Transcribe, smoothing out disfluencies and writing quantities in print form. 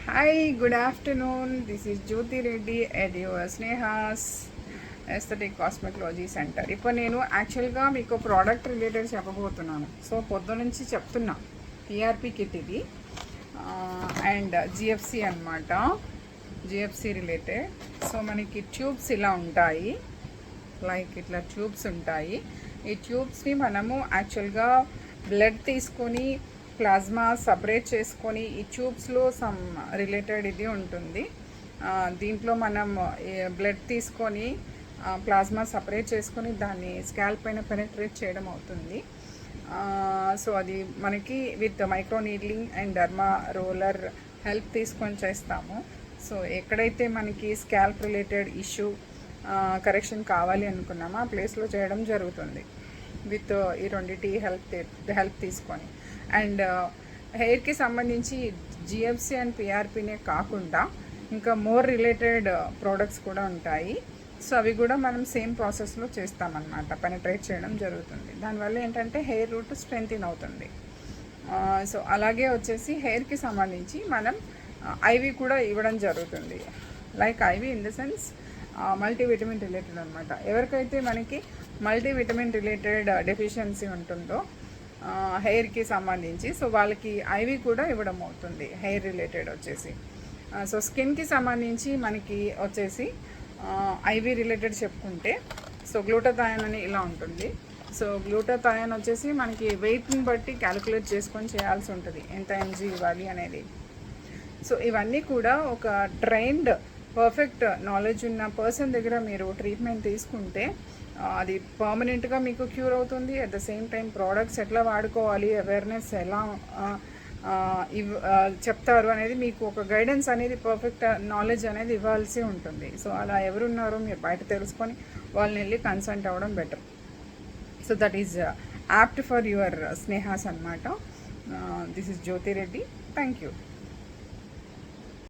Hi, good afternoon. This is Jyoti Reddy at your Sneha's aesthetic cosmetology centre. ఇప్పుడు నేను యాక్చువల్గా మీకు product related చెప్పబోతున్నాను. సో పొద్దు నుంచి చెప్తున్నా పిఆర్పి కిట్ ఇది అండ్ జిఎఫ్సి అనమాట, జిఎఫ్సి రిలేటెడ్. సో మనకి ట్యూబ్స్ ఇలా ఉంటాయి, లైక్ ఇట్లా ట్యూబ్స్ ఉంటాయి. ఈ ట్యూబ్స్ని మనము యాక్చువల్గా బ్లడ్ తీసుకొని ప్లాజ్మా సపరేట్ చేసుకొని ఈ ట్యూబ్స్లో సమ్ రిలేటెడ్ ఇది ఉంటుంది. దీంట్లో మనం బ్లడ్ తీసుకొని ప్లాజ్మా సపరేట్ చేసుకొని దాన్ని స్కాల్ప్ పైన పెనట్రేట్ చేయడం అవుతుంది. సో అది మనకి with micro needling and derma roller help తీసుకొని చేస్తాము. సో ఎక్కడైతే మనకి స్కాల్ప్ రిలేటెడ్ ఇష్యూ కరెక్షన్ కావాలి అనుకున్నామో ఆ ప్లేస్లో చేయడం జరుగుతుంది విత్ ఈ రెండింటి హెల్ప్ తీసుకొని. అండ్ హెయిర్కి సంబంధించి జిఎఫ్సి అండ్ పిఆర్పినే కాకుండా ఇంకా మోర్ రిలేటెడ్ ప్రోడక్ట్స్ కూడా ఉంటాయి. సో అవి కూడా మనం సేమ్ ప్రాసెస్లో చేస్తామన్నమాట, పెనట్రేట్ చేయడం జరుగుతుంది. దానివల్ల ఏంటంటే హెయిర్ రూట్ స్ట్రెంథిన్ అవుతుంది. సో అలాగే వచ్చేసి హెయిర్కి సంబంధించి మనం ఐవి కూడా ఇవ్వడం జరుగుతుంది. Like IV in the sense multivitamin related అనమాట. ఎవరికైతే మనకి మల్టీవిటమిన్ రిలేటెడ్ డెఫిషియన్సీ ఉంటుందో హెయిర్కి సంబంధించి, సో వాళ్ళకి ఐవి కూడా ఇవ్వడం అవుతుంది హెయిర్ రిలేటెడ్ వచ్చేసి. సో స్కిన్కి సంబంధించి మనకి వచ్చేసి ఐవి రిలేటెడ్ చెప్పుకుంటే, సో గ్లూటాథయాన్ అని ఇలా ఉంటుంది. సో గ్లూటాథయాన్ వచ్చేసి మనకి వెయిట్ని బట్టి క్యాలిక్యులేట్ చేసుకొని చేయాల్సి ఉంటుంది, ఎంత ఎంజీ ఇవ్వాలి అనేది. సో ఇవన్నీ కూడా ఒక ట్రైన్డ్ పర్ఫెక్ట్ నాలెడ్జ్ ఉన్న పర్సన్ దగ్గర మీరు ట్రీట్మెంట్ తీసుకుంటే అది పర్మనెంట్గా మీకు క్యూర్ అవుతుంది. At the same time products ఎట్లా వాడుకోవాలి, అవేర్నెస్ ఎలా చెప్తారు అనేది మీకు ఒక గైడెన్స్ అనేది, పర్ఫెక్ట్ నాలెడ్జ్ అనేది ఇవ్వాల్సి ఉంటుంది. సో అలా ఎవరున్నారో మీరు బయట తెలుసుకొని వాళ్ళని వెళ్ళి కన్సల్ట్ అవ్వడం better. So that is apt for your Snehas అనమాట. This is Jyothi Reddy. Thank you.